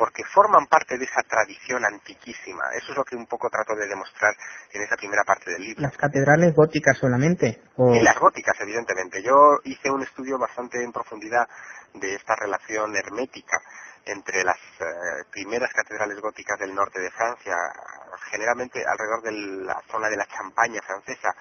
porque forman parte de esa tradición antiquísima. Eso es lo que un poco trato de demostrar en esa primera parte del libro. ¿Las catedrales góticas solamente? Y las góticas, evidentemente. Yo hice un estudio bastante en profundidad de esta relación hermética entre las primeras catedrales góticas del norte de Francia, generalmente alrededor de la zona de la Champaña francesa,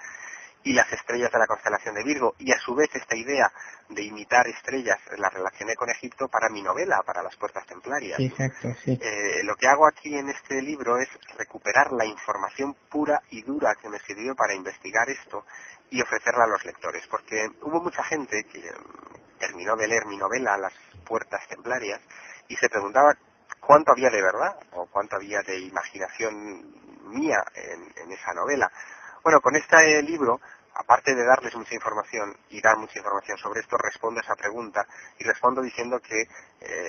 y las estrellas de la constelación de Virgo, y a su vez esta idea de imitar estrellas la relacioné con Egipto para mi novela, para las Puertas Templarias. Sí, exacto, sí. Lo que hago aquí en este libro es recuperar la información pura y dura que me sirvió para investigar esto y ofrecerla a los lectores, porque hubo mucha gente que terminó de leer mi novela, Las Puertas Templarias, y se preguntaba cuánto había de verdad o cuánto había de imaginación mía en esa novela. Bueno, con este libro, aparte de darles mucha información y dar mucha información sobre esto, respondo a esa pregunta y respondo diciendo que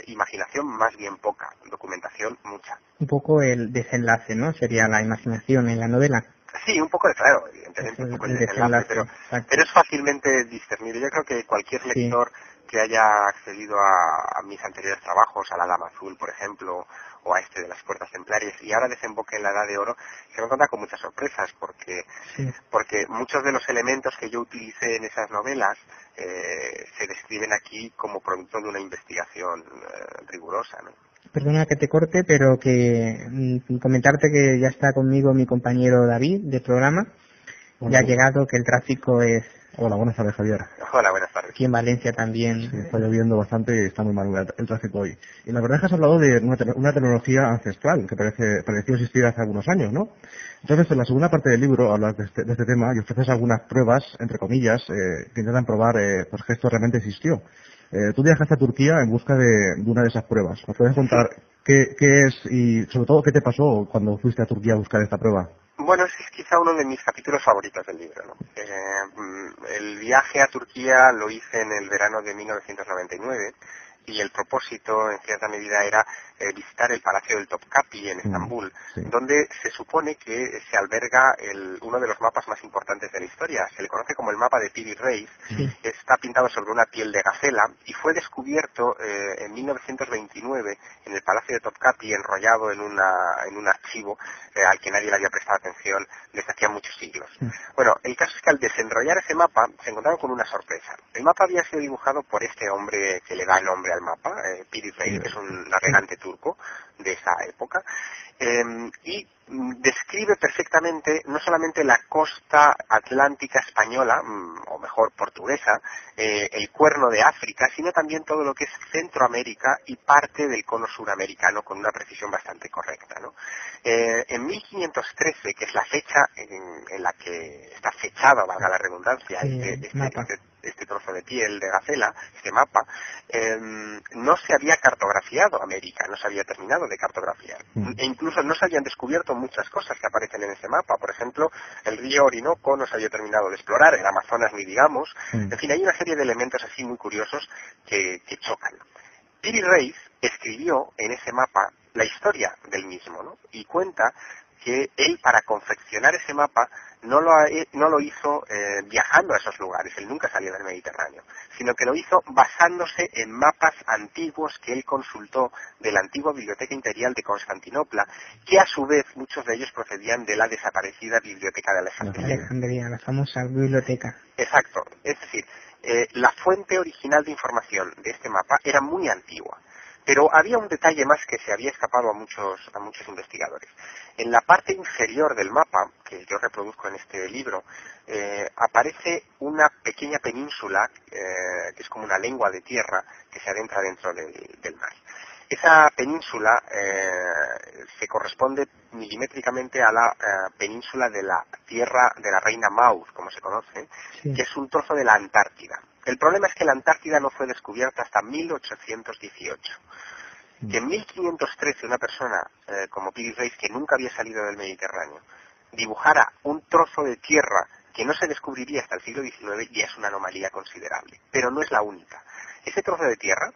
imaginación más bien poca, documentación mucha. Un poco el desenlace, ¿no? Sería la imaginación en la novela. Sí, un poco, claro, evidentemente un poco el desenlace, pero es fácilmente discernible. Yo creo que cualquier lector que haya accedido a mis anteriores trabajos, a La Dama Azul, por ejemplo, o a este de Las Puertas Templarias, y ahora desemboque en La Edad de Oro, se va a encontrar con muchas sorpresas, porque muchos de los elementos que yo utilicé en esas novelas se describen aquí como producto de una investigación rigurosa, ¿no? Perdona que te corte, pero que comentarte que ya está conmigo mi compañero David del programa. Ya ha llegado, que el tráfico es... Hola, buenas tardes, Javier. Hola, buenas tardes. Aquí en Valencia también. Sí, está lloviendo bastante y está muy mal el tráfico hoy. Y la verdad es que has hablado de una tecnología ancestral que pareció existir hace algunos años, ¿no? Entonces, en la segunda parte del libro hablas de este tema y ofreces algunas pruebas, entre comillas, que intentan probar pues, que esto realmente existió. Tú viajaste a Turquía en busca de una de esas pruebas. ¿Nos puedes contar qué es y, sobre todo, qué te pasó cuando fuiste a Turquía a buscar esta prueba? Bueno, ese es quizá uno de mis capítulos favoritos del libro, ¿no? El viaje a Turquía lo hice en el verano de 1999 y el propósito, en cierta medida, era visitar el Palacio del Topkapi en Estambul, donde se supone que se alberga uno de los mapas más importantes de la historia. Se le conoce como el mapa de Piri Reis. Está pintado sobre una piel de gacela y fue descubierto en 1929 en el Palacio de Topkapi, enrollado en un archivo al que nadie le había prestado atención desde hacía muchos siglos. Bueno, el caso es que al desenrollar ese mapa se encontraron con una sorpresa. El mapa había sido dibujado por este hombre que le da el nombre al mapa, Piri Reis, que es un navegante turco de esa época, y describe perfectamente no solamente la costa atlántica española, o mejor portuguesa, el cuerno de África, sino también todo lo que es Centroamérica y parte del cono suramericano con una precisión bastante correcta, ¿no? En 1513, que es la fecha en la que está fechada, valga la redundancia, este trozo de piel de gacela, este mapa, no se había cartografiado América, no se había terminado de cartografiar. E incluso no se habían descubierto muchas cosas que aparecen en ese mapa. Por ejemplo, el río Orinoco no se había terminado de explorar, el Amazonas ni digamos. En fin, hay una serie de elementos así muy curiosos que chocan. Piri Reis escribió en ese mapa la historia del mismo, ¿no? Y cuenta que él, para confeccionar ese mapa, no lo hizo viajando a esos lugares, él nunca salió del Mediterráneo, sino que lo hizo basándose en mapas antiguos que él consultó de la antigua Biblioteca Imperial de Constantinopla, que a su vez muchos de ellos procedían de la desaparecida Biblioteca de Alejandría. La famosa biblioteca. Exacto, es decir, la fuente original de información de este mapa era muy antigua. Pero había un detalle más que se había escapado a muchos investigadores. En la parte inferior del mapa, que yo reproduzco en este libro, aparece una pequeña península, que es como una lengua de tierra, que se adentra dentro del mar. Esa península se corresponde milimétricamente a la península de la tierra de la reina Maud, como se conoce, que es un trozo de la Antártida. El problema es que la Antártida no fue descubierta hasta 1818. Que en 1513 una persona como Piri Reis, que nunca había salido del Mediterráneo, dibujara un trozo de tierra que no se descubriría hasta el siglo XIX, ya es una anomalía considerable. Pero no es la única. Ese trozo de tierra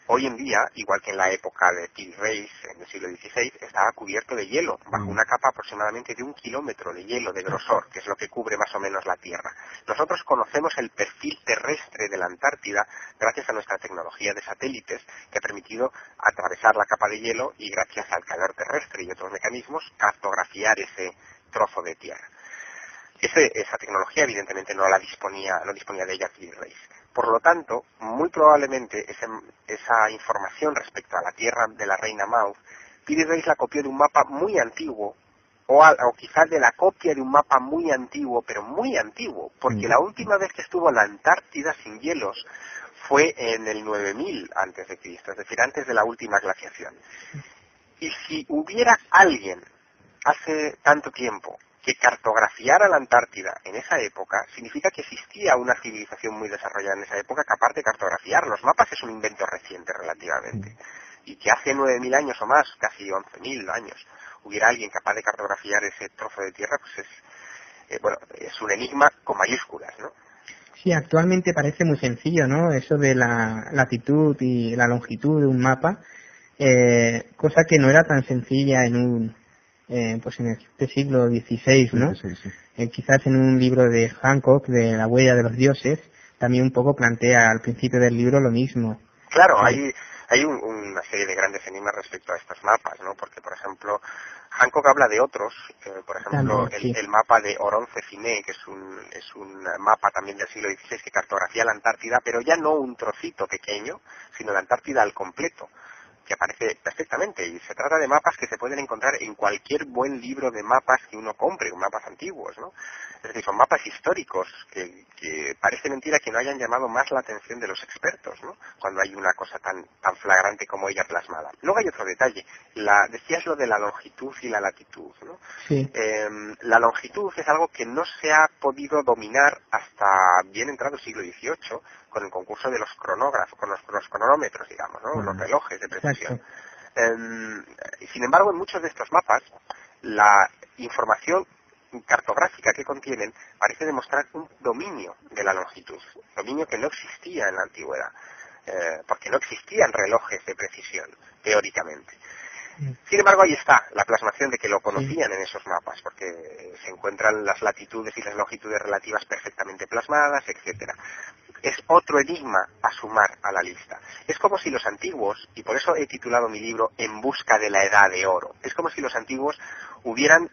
Hoy en día, igual que en la época de Piri Reis, en el siglo XVI, estaba cubierto de hielo, bajo una capa aproximadamente de 1 kilómetro de hielo de grosor, que es lo que cubre más o menos la Tierra. Nosotros conocemos el perfil terrestre de la Antártida gracias a nuestra tecnología de satélites, que ha permitido atravesar la capa de hielo y gracias al calor terrestre y otros mecanismos, cartografiar ese trozo de tierra. Esa tecnología evidentemente no disponía de ella Piri Reis. Por lo tanto, muy probablemente esa información respecto a la tierra de la reina Maud, Piri Reis la copió de un mapa muy antiguo, o quizás de la copia de un mapa muy antiguo, pero muy antiguo, porque la última vez que estuvo la Antártida sin hielos fue en el 9000 antes de Cristo, es decir, antes de la última glaciación. Y si hubiera alguien hace tanto tiempo que cartografiara la Antártida en esa época, significa que existía una civilización muy desarrollada en esa época capaz de cartografiar. Los mapas es un invento reciente relativamente. Y que hace 9.000 años o más, casi 11.000 años, hubiera alguien capaz de cartografiar ese trozo de tierra, pues es un enigma con mayúsculas, ¿no? Sí, actualmente parece muy sencillo, ¿no? Eso de la latitud y la longitud de un mapa, cosa que no era tan sencilla en este siglo XVI, ¿no? Quizás en un libro de Hancock, de La huella de los dioses, también un poco plantea al principio del libro lo mismo. Claro, hay una serie de grandes enigmas respecto a estos mapas, ¿no? Porque, por ejemplo, Hancock habla de otros, por ejemplo, el mapa de Oronce-Finé, que es un mapa también del siglo XVI que cartografía la Antártida, pero ya no un trocito pequeño, sino la Antártida al completo, que aparece perfectamente, y se trata de mapas que se pueden encontrar en cualquier buen libro de mapas que uno compre, mapas antiguos, ¿no? Es decir, son mapas históricos que parece mentira que no hayan llamado más la atención de los expertos, ¿no? Cuando hay una cosa tan flagrante como ella plasmada. Luego hay otro detalle, decías lo de la longitud y la latitud, ¿no? Sí. La longitud es algo que no se ha podido dominar hasta bien entrado el siglo XVIII, con el concurso de los cronógrafos, con los cronómetros, digamos, ¿no? Los relojes de precisión. Sin embargo, en muchos de estos mapas, la información cartográfica que contienen parece demostrar un dominio de la longitud, dominio que no existía en la antigüedad, porque no existían relojes de precisión, teóricamente. Sin embargo, ahí está la plasmación de que lo conocían en esos mapas, porque se encuentran las latitudes y las longitudes relativas perfectamente plasmadas, etcétera. Es otro enigma a sumar a la lista. Es como si los antiguos, y por eso he titulado mi libro En busca de la edad de oro, es como si los antiguos hubieran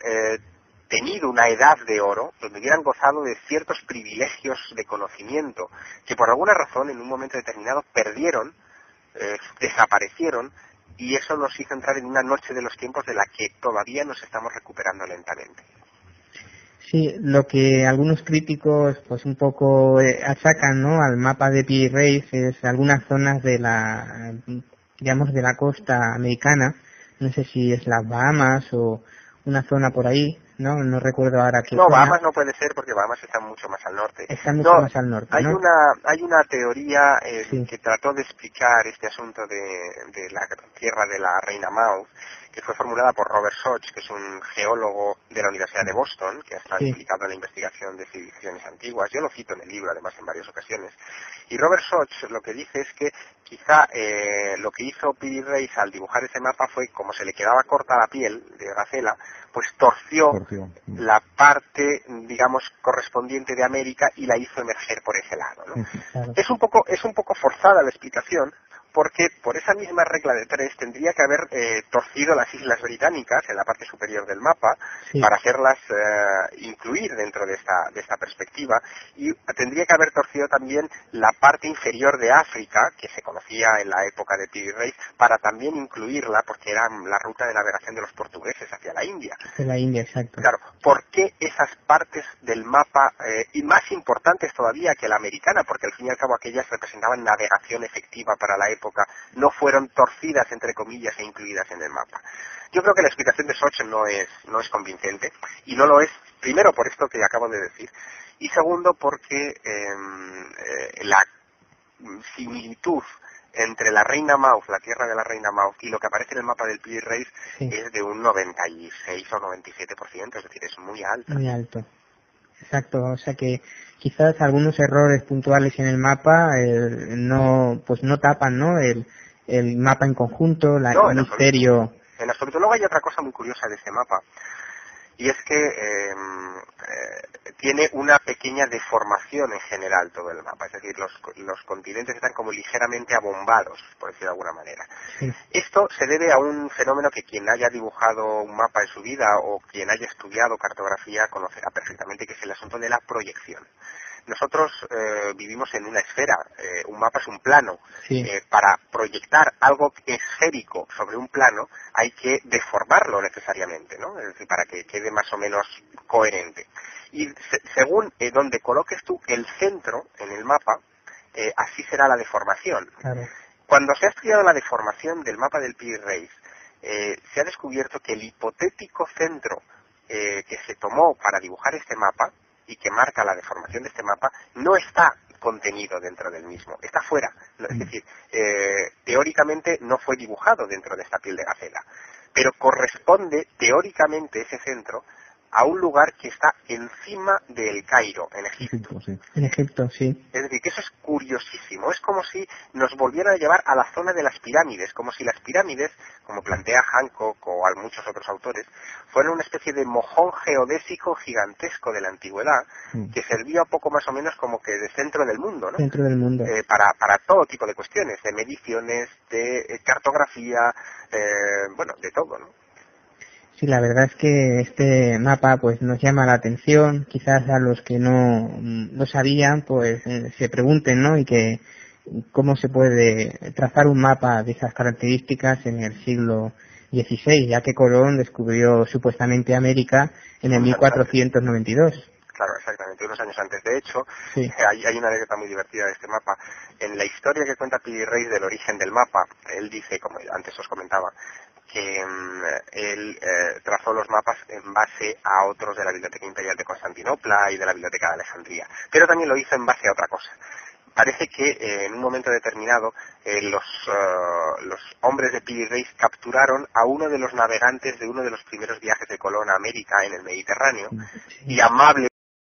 tenido una edad de oro, donde hubieran gozado de ciertos privilegios de conocimiento, que por alguna razón en un momento determinado perdieron, desaparecieron, y eso nos hizo entrar en una noche de los tiempos de la que todavía nos estamos recuperando lentamente. Sí, lo que algunos críticos pues un poco achacan, ¿no?, al mapa de Piri Reis es algunas zonas de la costa americana, no sé si es las Bahamas o una zona por ahí, no recuerdo ahora qué. No, Bahamas no puede ser porque Bahamas está mucho más al norte. Está mucho más al norte, hay ¿no? Hay una teoría que trató de explicar este asunto de la tierra de la reina Maud, que fue formulada por Robert Schoch, que es un geólogo de la Universidad de Boston, que ha estado implicado en la investigación de civilizaciones antiguas. Yo lo cito en el libro, además, en varias ocasiones. Y Robert Schoch lo que dice es que quizá lo que hizo Piri Reis al dibujar ese mapa fue, como se le quedaba corta la piel de gacela, pues torció la parte, digamos, correspondiente de América y la hizo emerger por ese lado, ¿no? Claro. Es un poco forzada la explicación, porque por esa misma regla de 3 tendría que haber torcido las islas británicas en la parte superior del mapa para hacerlas incluir dentro de esta perspectiva, y tendría que haber torcido también la parte inferior de África, que se conocía en la época de Piri Reis, para también incluirla, porque era la ruta de navegación de los portugueses hacia la India. De la India, exacto. Claro, ¿por qué esas partes del mapa, y más importantes todavía que la americana, porque al fin y al cabo aquellas representaban navegación efectiva para la época, no fueron torcidas, entre comillas, e incluidas en el mapa? Yo creo que la explicación de Schoch no es convincente, y no lo es, primero, por esto que acabo de decir, y segundo, porque la similitud entre la reina Maud, la tierra de la reina Maud, y lo que aparece en el mapa del Piri Reis es de un 96 o 97%, es decir, es muy alto. Muy alto. Exacto, o sea que quizás algunos errores puntuales en el mapa no tapan, ¿no?, el el mapa en conjunto, No, el misterio. En absoluto. Luego hay otra cosa muy curiosa de este mapa, y es que tiene una pequeña deformación en general todo el mapa, es decir, los continentes están como ligeramente abombados, por decirlo de alguna manera. Sí. Esto se debe a un fenómeno que quien haya dibujado un mapa en su vida o quien haya estudiado cartografía conocerá perfectamente, que es el asunto de la proyección. Nosotros vivimos en una esfera, un mapa es un plano. Sí. Para proyectar algo esférico sobre un plano hay que deformarlo necesariamente, ¿no? Es decir, para que quede más o menos coherente. Y según donde coloques tú el centro en el mapa, así será la deformación. Claro. Cuando se ha estudiado la deformación del mapa del Pi Reis, se ha descubierto que el hipotético centro que se tomó para dibujar este mapa y que marca la deformación de este mapa no está contenido dentro del mismo, está fuera. Es decir, teóricamente no fue dibujado dentro de esta piel de gacela, pero corresponde teóricamente ese centro a un lugar que está encima del Cairo, en Egipto. Sí. En Egipto, sí. Es decir, que eso es curiosísimo. Es como si nos volvieran a llevar a la zona de las pirámides, como si las pirámides, como plantea Hancock o muchos otros autores, fueran una especie de mojón geodésico gigantesco de la antigüedad, que servía poco más o menos como que de centro del mundo, ¿no? Centro del mundo. Para todo tipo de cuestiones, de mediciones, de cartografía, bueno, de todo, ¿no? Sí, la verdad es que este mapa pues nos llama la atención, quizás a los que no lo sabían pues se pregunten, ¿no? Y que cómo se puede trazar un mapa de esas características en el siglo XVI, ya que Colón descubrió supuestamente América en el 1492. Claro, exactamente, unos años antes. De hecho, sí. hay una anécdota muy divertida de este mapa. En la historia que cuenta Pi Reis del origen del mapa, él dice, como antes os comentaba, que él trazó los mapas en base a otros de la Biblioteca Imperial de Constantinopla y de la Biblioteca de Alejandría, pero también lo hizo en base a otra cosa. Parece que en un momento determinado los hombres de Pi Reis capturaron a uno de los navegantes de uno de los primeros viajes de Colón a América en el Mediterráneo, y amable